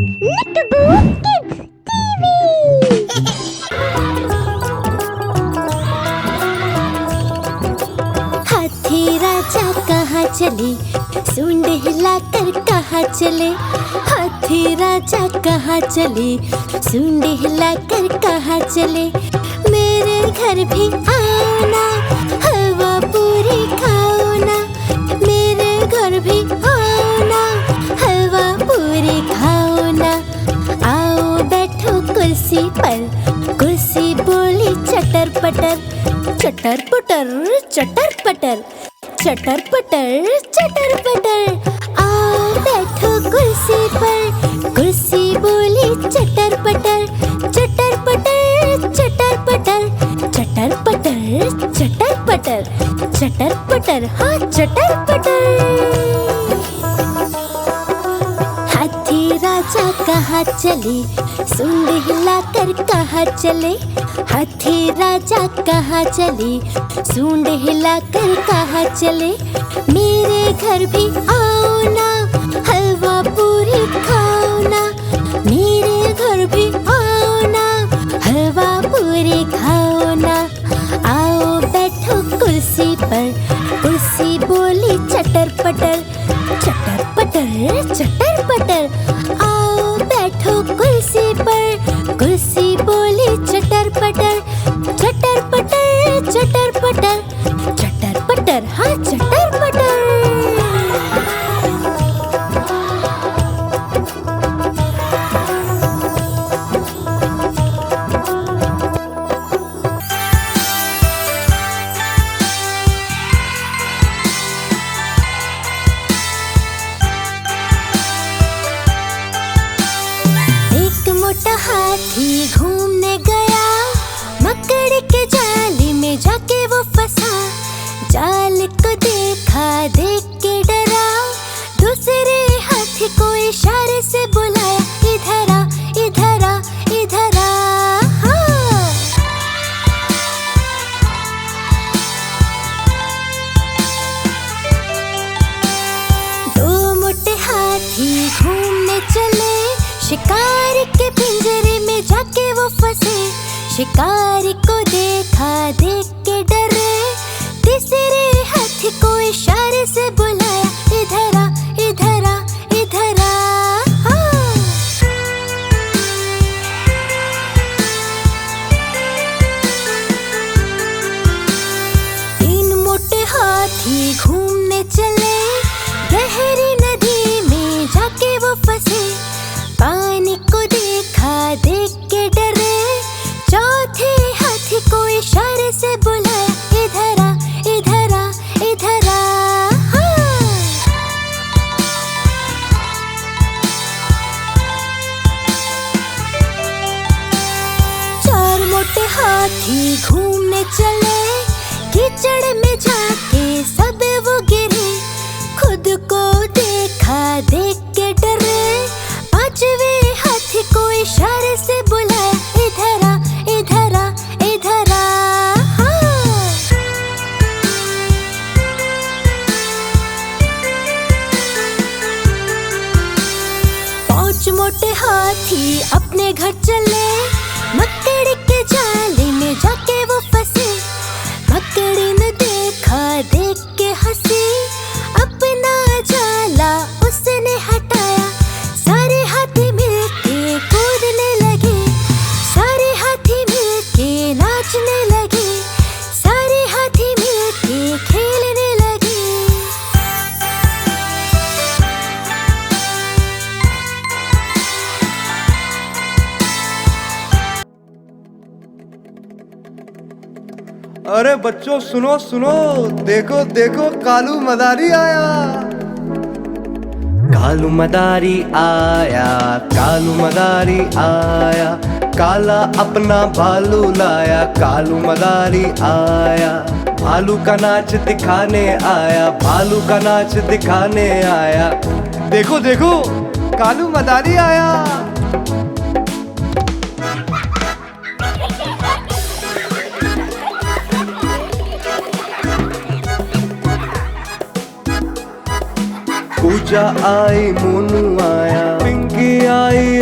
Nickaboo Kids TV! हाथी राजा कहाँ चले, सूंड हिलाकर कहाँ चले। हाथी राजा कहाँ चले, सूंड हिलाकर कहाँ चले। मेरे घर भी आओ ना, हवा पूरी खाओ ना। मेरे घर भी आओ ना, हवा पूरी खाओ ना। आओ बैठो कुर्सी पर, कुर्सी बोली चटर पटर। चटर पटर चटर पटर, चटर पटर चटर पटर। आओ बैठो कुर्सी पर, कुर्सी बोली चटर पटर। चटर पटर चटर पटर, चटर पटर चटर पटर, चटर पटर हाँ चटर पटर। हाथी राजा कहाँ चले, सूंड हिलाकर कहाँ चले। हाथी राजा कहाँ चले, सूंड हिलाकर कहाँ चले। मेरे घर भी आओ ना, हलवा पूरी खाओ ना। मेरे घर भी आओ ना, हलवा पूरी खाओ ना। आओ बैठो कुर्सी पर, कुर्सी बोली चटर पटर। चटर पटर चटर पटर। आओ बैठो कुर्सी पर, कुर्सी बोली चटर पटर। चटर पटर चटर पटर, चटर पटर हाँ चटर पटर। मोटा हाथी घूमने गया, मकड़ी के जाली में जाके वो फंसा। जाल को देखा, देख के डरा। दूसरे हाथी को इशारे से बुलाया, इधर आ इधर आ इधर आ। हाँ। दो मोटे हाथी घूमने चले, शिकारी के पिंजरे में जाके वो फंसे। शिकारी को देखा, देख के डरे। तीसरे हाथी को इशारे से बुलाया, इधर आ इधर आ इधर आ। हाँ। तीन मोटे हाथी घूमने चले, गहरी नदी में जाके वो फंसे। पानी को देखा, देख के डरे। चौथे हाथी को इशारे से बुलाया, इधर आ इधर आ इधर आ। हाँ। चार मोटे हाथी घूमने चले, कीचड़ में जाके सब वो गिरे। खुद को देखा, देख के डरे। पांचवे हाथी को इशारे से बुलाया, इधर आ इधर आ इधर आ। हाँ। पांच मोटे हाथी अपने घर चले, मकड़ी के जाले में जाके वो फंसे। मकड़ी ने देखा, देख के हंसी। अपना जाला उसने हटाया। सारे हाथी मिलके कूदने लगे, सारे हाथी मिलके नाचने लगे, सारे हाथी मिलके खेलने लगे। अरे बच्चों सुनो सुनो, देखो देखो कालू मदारी आया। कालू मदारी आया, कालू मदारी आया। काला अपना भालू लाया, कालू मदारी आया। भालू का नाच दिखाने आया, भालू का नाच दिखाने आया। देखो देखो कालू मदारी आया। पूजा आई, मोनू आया, पिंकी आई,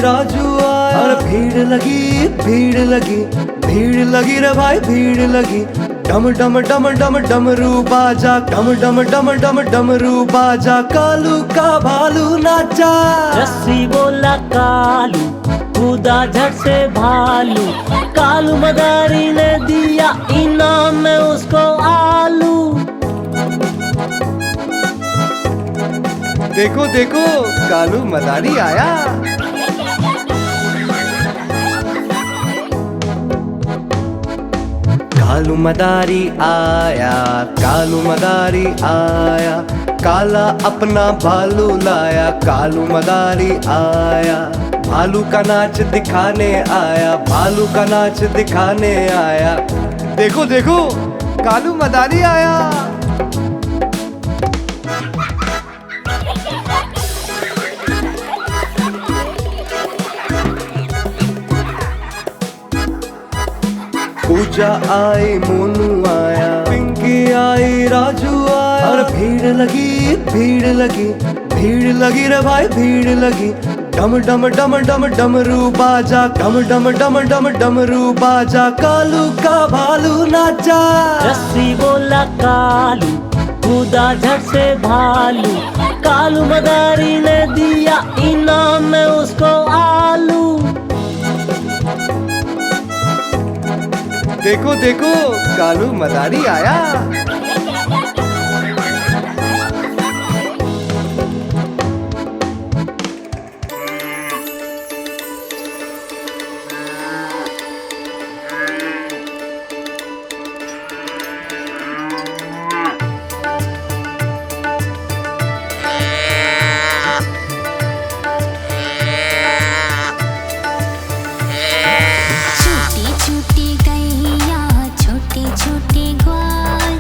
भीड़ लगी, भीड़ लगी रे भाई भीड़ लगी। डम डम डम डम डमरू बाजा, डम डम डम डम डमरू बाजा, कालू का भालू नाचा। रस्सी बोला कालू, कूदा झट से भालू, कालू मदारी ने दिया इनाम में उसको आलू। देखो देखो कालू मदारी आया। कालू मदारी आया, कालू मदारी आया, काला अपना भालू लाया। कालू मदारी आया, भालू का नाच दिखाने आया, भालू का नाच दिखाने आया। देखो देखो कालू मदारी आया। पूजा आई, मोनू आया, पिंकी आई, राजू आया। और भीड़ लगी, भीड़ लगी, भीड़ लगी रे भाई भीड़ लगी। डम डम डम डम डमरू बाजा, डम डम डम डम डमरू बाजा, कालू का भालू नाचा। रस्सी बोला कालू, कूदा झट से भालू, कालू मदारी ने दिया इनाम में उसको आलू। देखो देखो कालू मदारी आया। छोटी छोटी गैया, छोटे छोटे ग्वाल,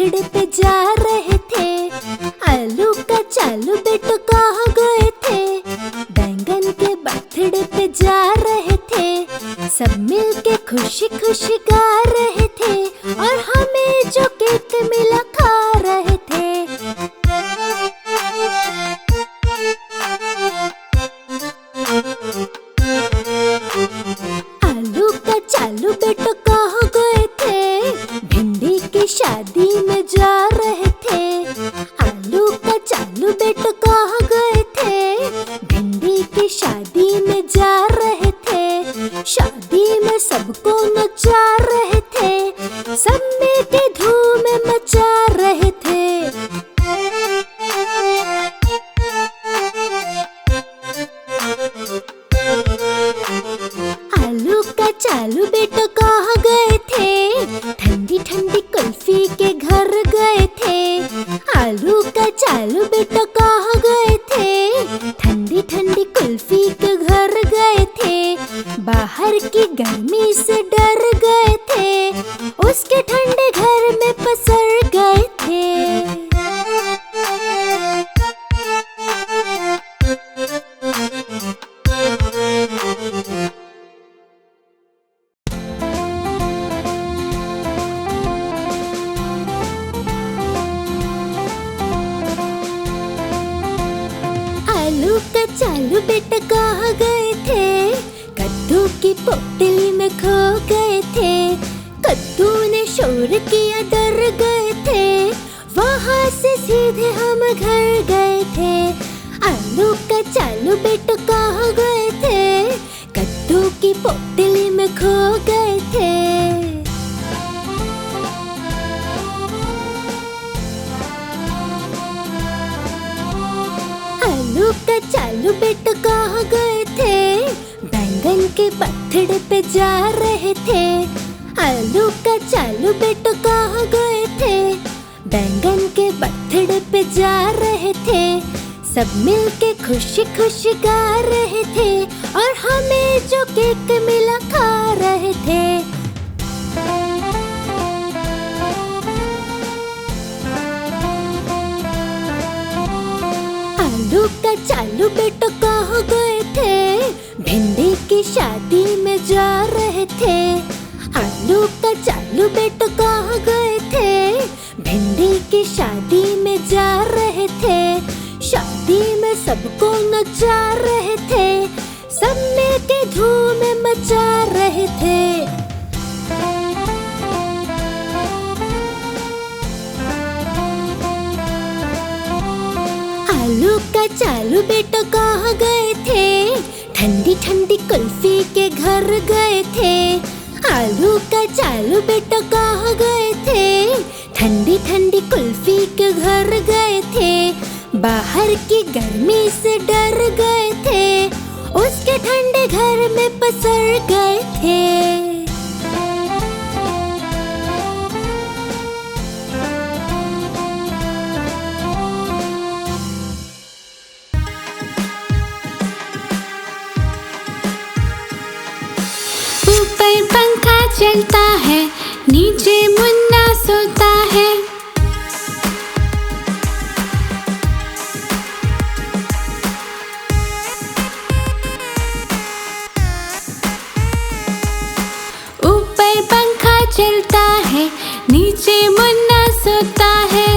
बर्थडे पे जा रहे थे। आलू का चालू बेटू कहाँ गए थे? बैंगन के बर्थडे पे जा रहे थे। सब मिलके खुशी खुशी गा रहे थे और हमें जो केक मिला खा रहे थे। आलू का चालू बेटू कहाँ गए थे? भिंडी की शादी में जा रहे थे। आलू का चालू बेटू कहाँ गए थे? भिंडी की शादी में जा रहे थे। शादी में सबको नचा रहे थे। सब मिलके धूम मचा रहे थे। आलू का चालू बेटू कहाँ गए थे? ठंडी ठंडी कुल्फी के घर गए थे। आलू का चालू बेटू कहाँ गए थे? ठंडी ठंडी कुल्फी के घर गए थे। बाहर की गर्मी से डर गए थे। उसके ठंडे घर में पसर गए थे। आलू का चालू बेटा कहाँ गए थे? कद्दू की पोटली में खो गए थे। कद्दू ने शोर किया, डर गए थे। वहाँ से सीधे हम घर गए थे। आलू का चालू बेटा कहाँ गए थे? कद्दू की पोटली में खो गए थे। आलू का चालू बेटा कहाँ गए थे? बैंगन के बर्थडे पे जा रहे थे। आलू का चालू बेटा कहाँ गए थे? बैंगन के बर्थडे पे जा रहे थे। सब मिलके खुशी खुशी गा रहे थे और हमें जो केक मिला खा रहे थे। आलू का चालू बेटा कहाँ गए थे? भिंडी की शादी में जा रहे थे। आलू का चालू बेटा कहाँ गए थे? भिंडी की शादी में जा रहे थे। शादी में सबको नचा रहे थे। सब मिलके धूम मचा रहे थे। आलू का चालू बेटा कहाँ गए थे? ठंडी ठंडी कुल्फी के घर गए थे। आलू का चालू बेटा कहाँ गए थे? ठंडी ठंडी कुल्फी के घर गए थे। बाहर की गर्मी से डर गए थे। उसके ठंडे घर में पसर गए थे। ऊपर पंखा चलता है, नीचे मुन्ना सोता है। ऊपर पंखा चलता है, नीचे मुन्ना सोता है।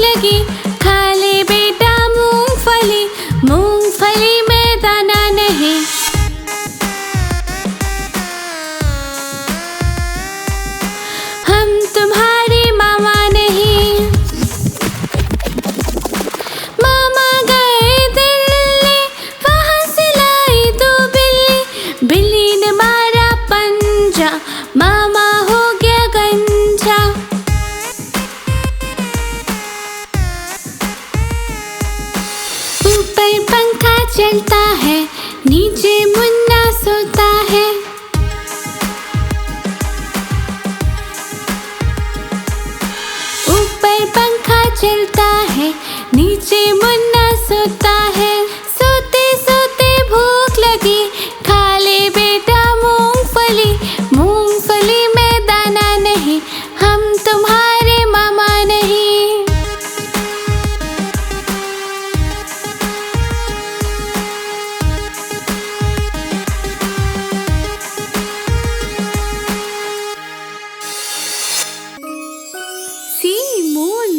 लगी खा ले बेटा मूंगफली, मूंगफली में दाना नहीं। हम तुम्हारी मामा नहीं। मामा गए दिल्ली, वहाँ से लाई दो बिल्ली। बिल्ली ने मारा पंजा, मामा हो गया गंजा। ऊपर पंखा चलता है, नीचे मुन्ना सोता है। ऊपर पंखा चलता है, नीचे मुन्ना सोता है, सोते सोते भूख लगी, खा ले बेटा मूंगफली, मूंगफली में दाना नहीं, हम तुम्हारे मामा नहीं। सी मून।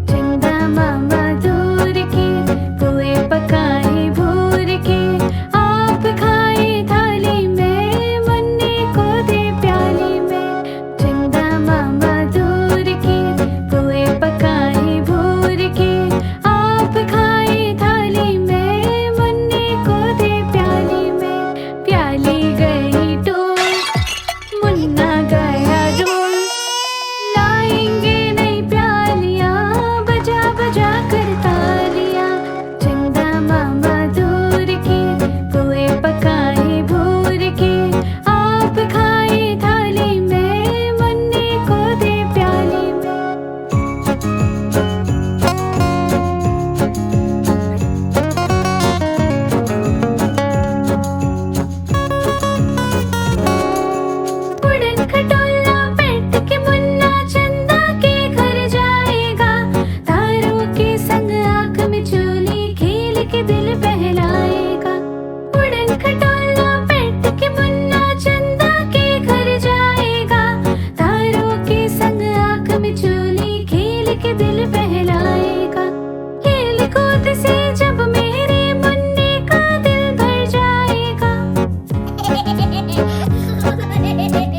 चंदा मामा दूर के पुए पकाए भूर के, आप खाए थाली में, मुन्नी को दे प्याली में। चंदा मामा दूर के पुए पकाए भूर के, आप खाए थाली में, मुन्नी को दे प्याली में। प्याली गई डोल, मुन्ना गया डोल, लाएंगे नई प्यालियां, बजा बजा कर तालियां। चंदा मामा दूर के पुए पकाए भूर के, आप खाए थाली में, मुन्नी को दे प्याली में। उड़न खटोला बैठ के मुन्ना चंदा के घर जाएगा, तारों के संग आँख में चोली खेल के दिल बहलाएगा। उड़न खटोला बैठ के मुन्ना चंदा के घर जाएगा, तारों के संग आँख में चोली खेल के दिल बहलाएगा। खेल कूद से जब मेरे मुन्ने का दिल भर जाएगा,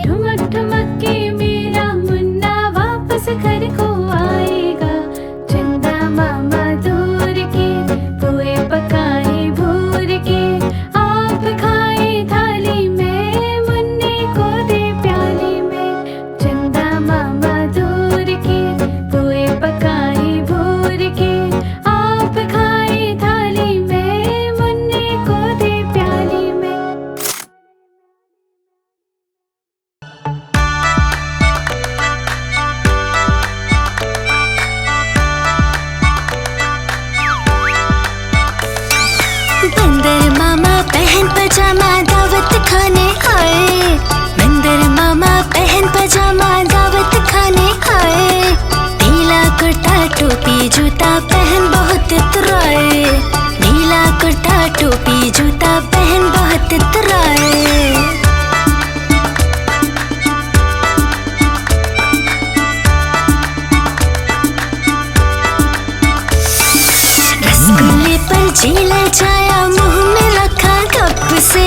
ठुमक ठुमक के मेरा मुन्ना वापस घर को आएगा। चंदा मामा दूर के पुए पकाए भूर के, आप खाए थाली में, मुन्ने को दे प्याली में। चंदा मामा दूर के पुए पकाए भूर के, आप खाए थाली में, मुन्ने को दे प्याली में। बंदर मामा पहन पजामा दावत खाने आए, बंदर मामा पहन पजामा दावत खाने आए। नीला कुर्ता टोपी जूता पहन बहुत इतराए, नीला कुर्ता टोपी जूता पहन बहुत इतराए। रसगुल्ले पर जी ललचाया, मुंह में रखा कप से,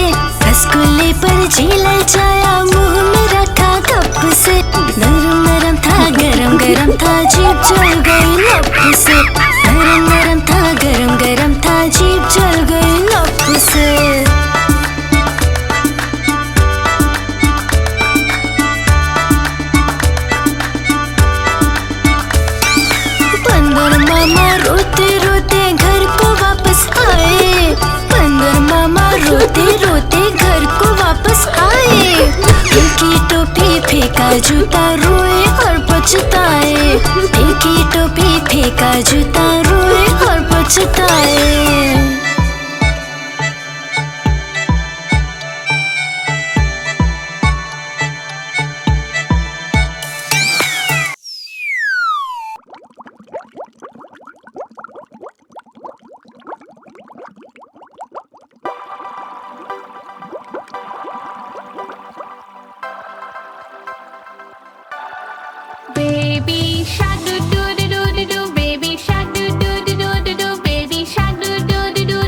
रसगुल्ले पर जी ललचाया, मुंह में रखा कप से। नरम नरम था गरम गरम था, जीभ जल गई लप से। नरम नरम था गरम गरम था, जीभ जल गई लप से। बंदर मामा रोते रोते घर को वापस आए, बंदर मामा रोते रोते घर को वापस आए। फेंकी टोपी फेंका जूता, रोए और पछताए, फेंकी टोपी फेंका जूता, रोए और पछताए। Baby shark do do do do do do, baby shark do do do do do do, baby shark do do do do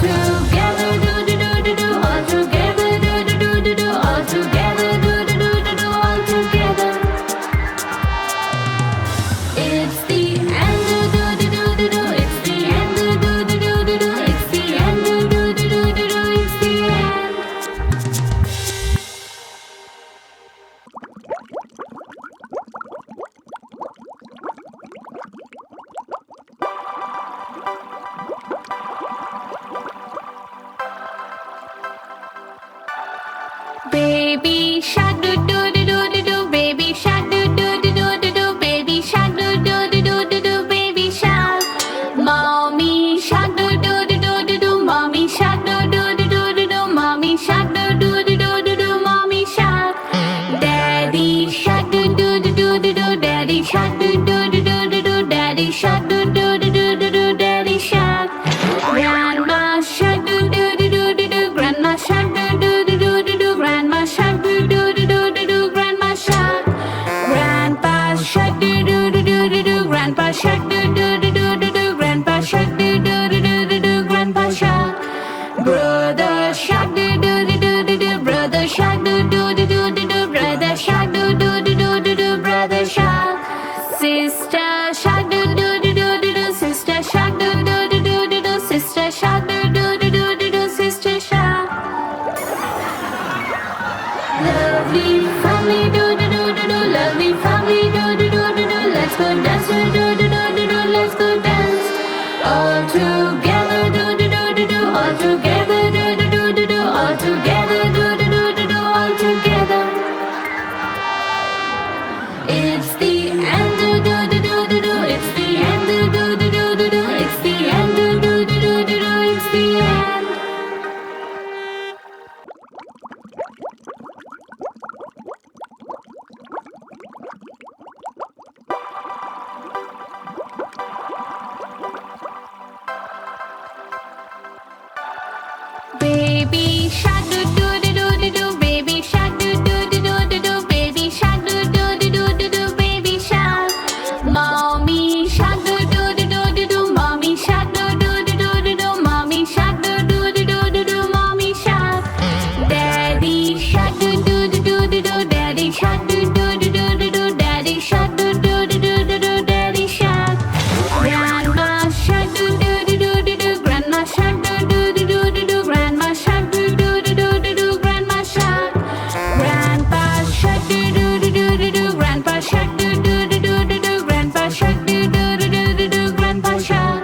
together, do do do do do, all together, do do do do do, all together, do do do do do, all together. It's the end, do do do do do, it's the end, do do do do do, it's the end, do do do do do, it's the end. Baby shark do do do do do do, baby shark do do do do do do, baby shark do do do do do do, baby shark. Mommy shark do do do do do do, mommy shark do do do do do do, mommy shark do do do do do do, mommy shark. Daddy shark do do do do do do, daddy shark do do do do do do, daddy shark do do do do do do, daddy shark. Grandma shark do do do do do do, grandma shark do do do do do do, grandma shark do do do do do do, grandma shark. Grandpa shark do do do do do do, grandpa shark do do do do do do, grandpa shark do do do do do do, grandpa shark. Brother shark do do do do do do, brother shark do do do do do do, brother shark do do do do do do, brother shark. Sister shark do do do do do do, sister shark do do do do do do, sister shark do do do do do do, sister shark. Lovely family do do do do do, lovely family do do do do do, let's go dance do do do do do do, let's go dance. All together do do do do do, all together do do do do do, all together do do do do do, all together. It's the end, do do do do do do, it's the end, do do do do do do, it's the end, do do do do do do, it's the end. Baby shark do do do do do do, baby shark do do do do do do, baby shark do do do do do do, baby shark. Mommy shark do do do do do do, mommy shark do do do do do do, mommy shark do do do do do do, mommy shark. Daddy shark do do do do do do, daddy shark do do do do do do, daddy shark do do do do do do, daddy shark. Grandma shark do do do do do do, grandma shark do do do do do do, grandma shark do do do do do do, grandma shark. Grandpa shark do do do do do do, grandpa shark do do do do do do, grandpa shark do do do do do do, grandpa shark.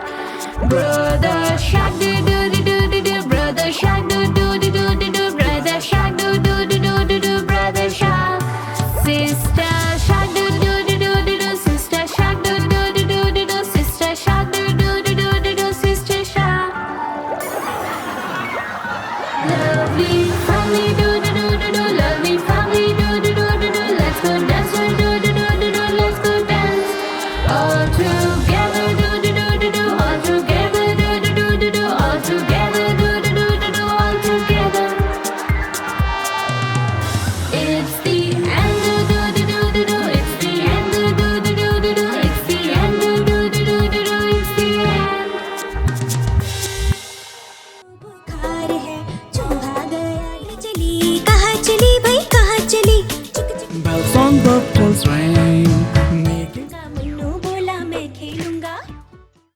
Brother shark do do do do do do, brother shark do do do do do do, brother shark do do do do do do, brother shark. Sister shark do do do do do do, sister shark do do do do do do, sister shark do do do do do do, sister shark. Lovely family do do do do do, lovely family do do do do do, let's go dance do do do do do do, let's go dance. All together do do do do do, all together do do do do do, all together do do do do do, all together. It's the end, do do do do do do, it's the end, do do do do do do, it's the end, do do do do do do, it's the end. बुखार है चूहा गया ये चली कहाँ चली भाई कहाँ चली Bells on the bells ring.